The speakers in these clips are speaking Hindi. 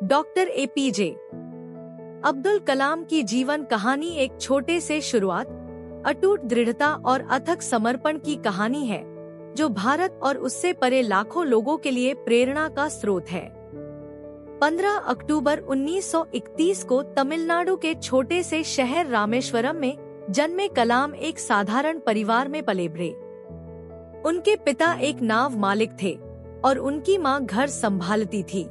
डॉक्टर एपीजे अब्दुल कलाम की जीवन कहानी एक छोटे से शुरुआत, अटूट दृढ़ता और अथक समर्पण की कहानी है जो भारत और उससे परे लाखों लोगों के लिए प्रेरणा का स्रोत है। 15 अक्टूबर 1931 को तमिलनाडु के छोटे से शहर रामेश्वरम में जन्मे कलाम एक साधारण परिवार में पले बढ़े। उनके पिता एक नाव मालिक थे और उनकी मां घर संभालती थी।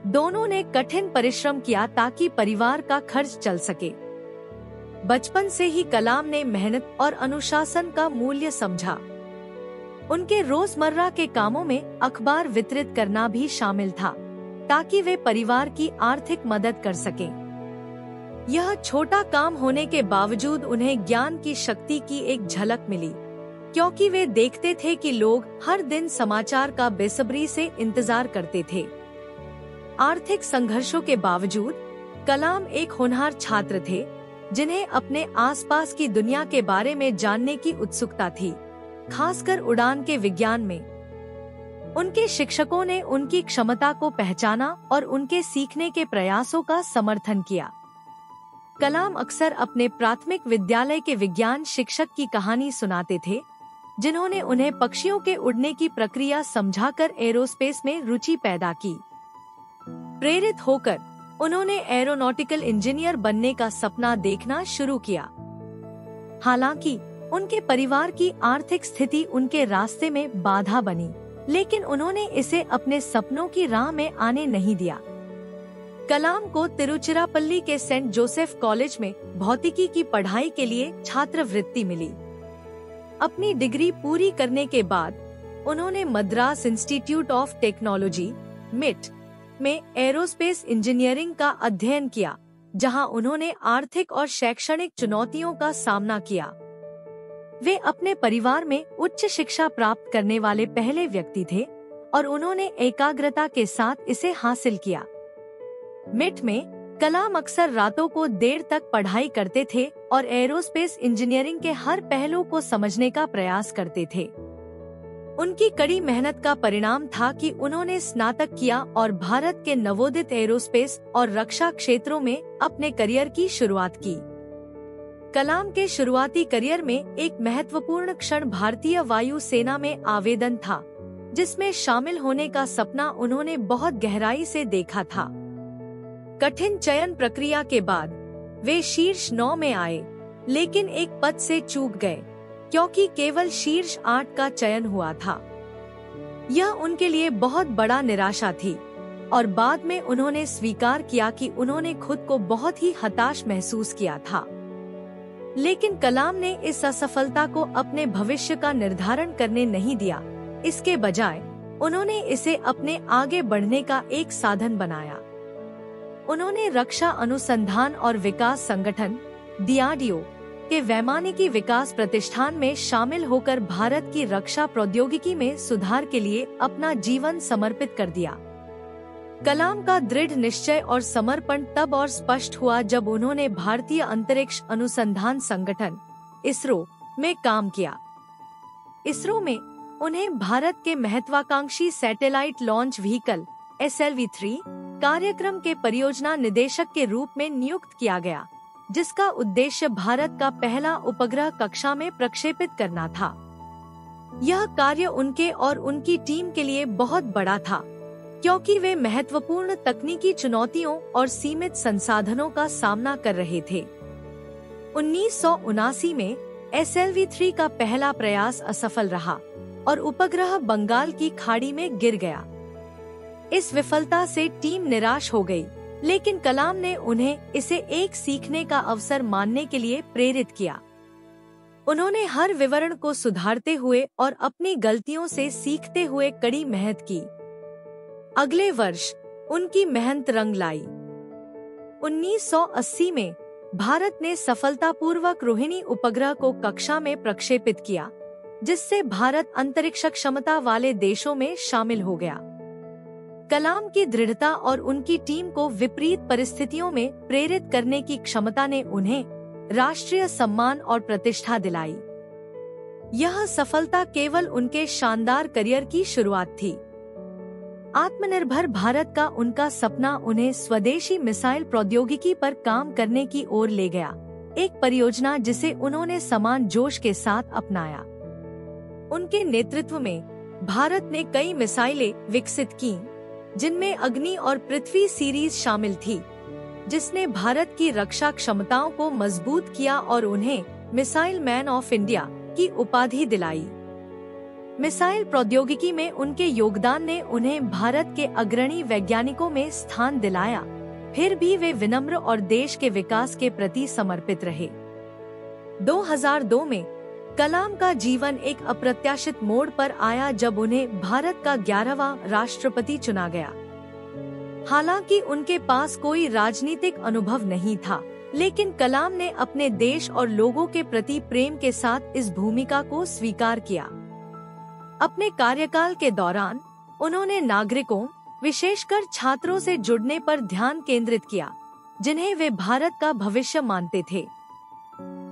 दोनों ने कठिन परिश्रम किया ताकि परिवार का खर्च चल सके। बचपन से ही कलाम ने मेहनत और अनुशासन का मूल्य समझा। उनके रोजमर्रा के कामों में अखबार वितरित करना भी शामिल था ताकि वे परिवार की आर्थिक मदद कर सकें। यह छोटा काम होने के बावजूद उन्हें ज्ञान की शक्ति की एक झलक मिली, क्योंकि वे देखते थे कि लोग हर दिन समाचार का बेसब्री से इंतजार करते थे। आर्थिक संघर्षों के बावजूद कलाम एक होनहार छात्र थे जिन्हें अपने आसपास की दुनिया के बारे में जानने की उत्सुकता थी, खासकर उड़ान के विज्ञान में। उनके शिक्षकों ने उनकी क्षमता को पहचाना और उनके सीखने के प्रयासों का समर्थन किया। कलाम अक्सर अपने प्राथमिक विद्यालय के विज्ञान शिक्षक की कहानी सुनाते थे, जिन्होंने उन्हें पक्षियों के उड़ने की प्रक्रिया समझाकर एरोस्पेस में रुचि पैदा की। प्रेरित होकर उन्होंने एरोनॉटिकल इंजीनियर बनने का सपना देखना शुरू किया। हालांकि उनके परिवार की आर्थिक स्थिति उनके रास्ते में बाधा बनी, लेकिन उन्होंने इसे अपने सपनों की राह में आने नहीं दिया। कलाम को तिरुचिरापल्ली के सेंट जोसेफ कॉलेज में भौतिकी की पढ़ाई के लिए छात्रवृत्ति मिली। अपनी डिग्री पूरी करने के बाद उन्होंने मद्रास इंस्टीट्यूट ऑफ टेक्नोलॉजी (मिट) में एरोस्पेस इंजीनियरिंग का अध्ययन किया, जहां उन्होंने आर्थिक और शैक्षणिक चुनौतियों का सामना किया। वे अपने परिवार में उच्च शिक्षा प्राप्त करने वाले पहले व्यक्ति थे और उन्होंने एकाग्रता के साथ इसे हासिल किया। मिट में कलाम अक्सर रातों को देर तक पढ़ाई करते थे और एरोस्पेस इंजीनियरिंग के हर पहलू को समझने का प्रयास करते थे। उनकी कड़ी मेहनत का परिणाम था कि उन्होंने स्नातक किया और भारत के नवोदित एरोस्पेस और रक्षा क्षेत्रों में अपने करियर की शुरुआत की। कलाम के शुरुआती करियर में एक महत्वपूर्ण क्षण भारतीय वायु सेना में आवेदन था, जिसमें शामिल होने का सपना उन्होंने बहुत गहराई से देखा था। कठिन चयन प्रक्रिया के बाद वे शीर्ष 9 में आए, लेकिन एक पद से चूक गए क्योंकि केवल शीर्ष 8 का चयन हुआ था। यह उनके लिए बहुत बड़ा निराशा थी और बाद में उन्होंने स्वीकार किया कि उन्होंने खुद को बहुत ही हताश महसूस किया था। लेकिन कलाम ने इस असफलता को अपने भविष्य का निर्धारण करने नहीं दिया। इसके बजाय उन्होंने इसे अपने आगे बढ़ने का एक साधन बनाया। उन्होंने रक्षा अनुसंधान और विकास संगठन DRDO के वैमानिकी विकास प्रतिष्ठान में शामिल होकर भारत की रक्षा प्रौद्योगिकी में सुधार के लिए अपना जीवन समर्पित कर दिया। कलाम का दृढ़ निश्चय और समर्पण तब और स्पष्ट हुआ जब उन्होंने भारतीय अंतरिक्ष अनुसंधान संगठन (इसरो) में काम किया। इसरो में उन्हें भारत के महत्वाकांक्षी सैटेलाइट लॉन्च व्हीकल SLV-3 कार्यक्रम के परियोजना निदेशक के रूप में नियुक्त किया गया, जिसका उद्देश्य भारत का पहला उपग्रह कक्षा में प्रक्षेपित करना था। यह कार्य उनके और उनकी टीम के लिए बहुत बड़ा था, क्योंकि वे महत्वपूर्ण तकनीकी चुनौतियों और सीमित संसाधनों का सामना कर रहे थे। 1979 में SLV-3 का पहला प्रयास असफल रहा और उपग्रह बंगाल की खाड़ी में गिर गया। इस विफलता से टीम निराश हो गई, लेकिन कलाम ने उन्हें इसे एक सीखने का अवसर मानने के लिए प्रेरित किया। उन्होंने हर विवरण को सुधारते हुए और अपनी गलतियों से सीखते हुए कड़ी मेहनत की। अगले वर्ष उनकी मेहनत रंग लाई। 1980 में भारत ने सफलतापूर्वक रोहिणी उपग्रह को कक्षा में प्रक्षेपित किया, जिससे भारत अंतरिक्ष क्षमता वाले देशों में शामिल हो गया। कलाम की दृढ़ता और उनकी टीम को विपरीत परिस्थितियों में प्रेरित करने की क्षमता ने उन्हें राष्ट्रीय सम्मान और प्रतिष्ठा दिलाई। यह सफलता केवल उनके शानदार करियर की शुरुआत थी। आत्मनिर्भर भारत का उनका सपना उन्हें स्वदेशी मिसाइल प्रौद्योगिकी पर काम करने की ओर ले गया, एक परियोजना जिसे उन्होंने समान जोश के साथ अपनाया। उनके नेतृत्व में भारत ने कई मिसाइलें विकसित की, जिनमें अग्नि और पृथ्वी सीरीज शामिल थी, जिसने भारत की रक्षा क्षमताओं को मजबूत किया और उन्हें मिसाइल मैन ऑफ इंडिया की उपाधि दिलाई। मिसाइल प्रौद्योगिकी में उनके योगदान ने उन्हें भारत के अग्रणी वैज्ञानिकों में स्थान दिलाया, फिर भी वे विनम्र और देश के विकास के प्रति समर्पित रहे। 2002 में कलाम का जीवन एक अप्रत्याशित मोड़ पर आया जब उन्हें भारत का 11वां राष्ट्रपति चुना गया। हालांकि उनके पास कोई राजनीतिक अनुभव नहीं था, लेकिन कलाम ने अपने देश और लोगों के प्रति प्रेम के साथ इस भूमिका को स्वीकार किया। अपने कार्यकाल के दौरान उन्होंने नागरिकों, विशेषकर छात्रों से जुड़ने पर ध्यान केंद्रित किया, जिन्हें वे भारत का भविष्य मानते थे।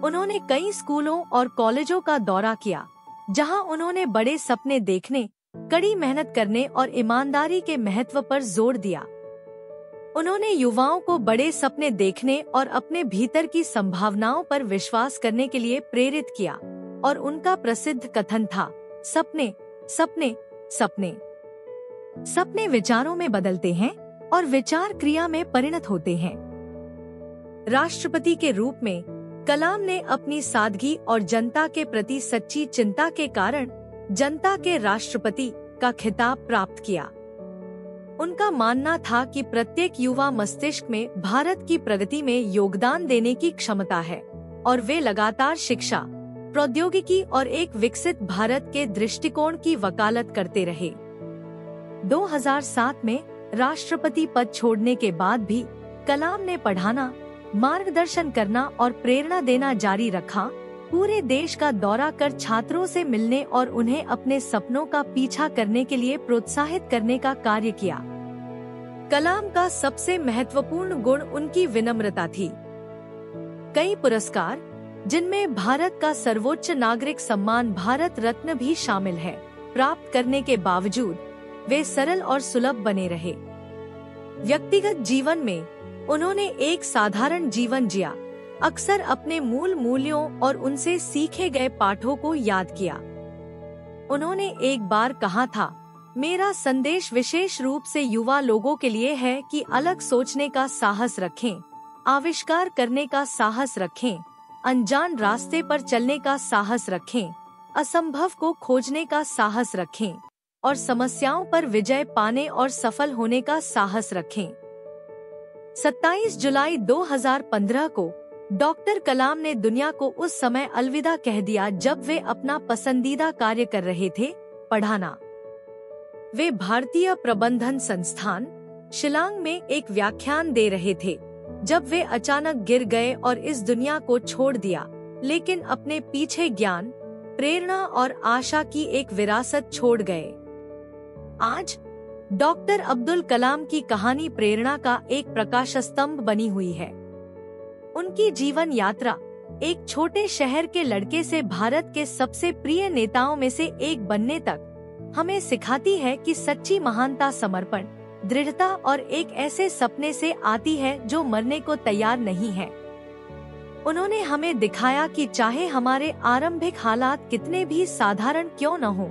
उन्होंने कई स्कूलों और कॉलेजों का दौरा किया, जहां उन्होंने बड़े सपने देखने, कड़ी मेहनत करने और ईमानदारी के महत्व पर जोर दिया। उन्होंने युवाओं को बड़े सपने देखने और अपने भीतर की संभावनाओं पर विश्वास करने के लिए प्रेरित किया, और उनका प्रसिद्ध कथन था, सपने सपने सपने। सपने विचारों में बदलते हैं और विचार क्रिया में परिणत होते हैं। राष्ट्रपति के रूप में कलाम ने अपनी सादगी और जनता के प्रति सच्ची चिंता के कारण जनता के राष्ट्रपति का खिताब प्राप्त किया। उनका मानना था कि प्रत्येक युवा मस्तिष्क में भारत की प्रगति में योगदान देने की क्षमता है, और वे लगातार शिक्षा, प्रौद्योगिकी और एक विकसित भारत के दृष्टिकोण की वकालत करते रहे। 2007 में राष्ट्रपति पद छोड़ने के बाद भी कलाम ने पढ़ाना, मार्गदर्शन करना और प्रेरणा देना जारी रखा, पूरे देश का दौरा कर छात्रों से मिलने और उन्हें अपने सपनों का पीछा करने के लिए प्रोत्साहित करने का कार्य किया। कलाम का सबसे महत्वपूर्ण गुण उनकी विनम्रता थी। कई पुरस्कार, जिनमें भारत का सर्वोच्च नागरिक सम्मान भारत रत्न भी शामिल है, प्राप्त करने के बावजूद वे सरल और सुलभ बने रहे। व्यक्तिगत जीवन में उन्होंने एक साधारण जीवन जिया, अक्सर अपने मूल मूल्यों और उनसे सीखे गए पाठों को याद किया। उन्होंने एक बार कहा था, मेरा संदेश विशेष रूप से युवा लोगों के लिए है कि अलग सोचने का साहस रखें, आविष्कार करने का साहस रखें, अनजान रास्ते पर चलने का साहस रखें, असंभव को खोजने का साहस रखें और समस्याओं पर विजय पाने और सफल होने का साहस रखें। 27 जुलाई 2015 को डॉक्टर कलाम ने दुनिया को उस समय अलविदा कह दिया जब वे अपना पसंदीदा कार्य कर रहे थे, पढ़ाना। वे भारतीय प्रबंधन संस्थान, शिलांग में एक व्याख्यान दे रहे थे जब वे अचानक गिर गए और इस दुनिया को छोड़ दिया, लेकिन अपने पीछे ज्ञान, प्रेरणा और आशा की एक विरासत छोड़ गए। आज डॉक्टर अब्दुल कलाम की कहानी प्रेरणा का एक प्रकाश स्तंभ बनी हुई है। उनकी जीवन यात्रा एक छोटे शहर के लड़के से भारत के सबसे प्रिय नेताओं में से एक बनने तक हमें सिखाती है कि सच्ची महानता समर्पण, दृढ़ता और एक ऐसे सपने से आती है जो मरने को तैयार नहीं है। उन्होंने हमें दिखाया कि चाहे हमारे आरंभिक हालात कितने भी साधारण क्यों न हो,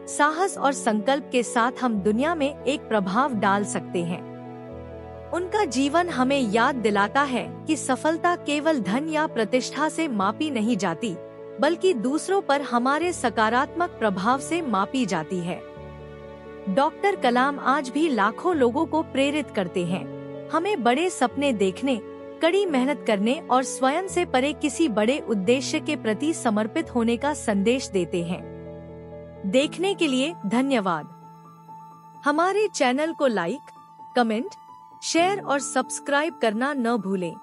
साहस और संकल्प के साथ हम दुनिया में एक प्रभाव डाल सकते हैं। उनका जीवन हमें याद दिलाता है कि सफलता केवल धन या प्रतिष्ठा से मापी नहीं जाती, बल्कि दूसरों पर हमारे सकारात्मक प्रभाव से मापी जाती है। डॉक्टर कलाम आज भी लाखों लोगों को प्रेरित करते हैं, हमें बड़े सपने देखने, कड़ी मेहनत करने और स्वयं से परे किसी बड़े उद्देश्य के प्रति समर्पित होने का संदेश देते हैं। देखने के लिए धन्यवाद। हमारे चैनल को लाइक, कमेंट, शेयर और सब्सक्राइब करना न भूलें।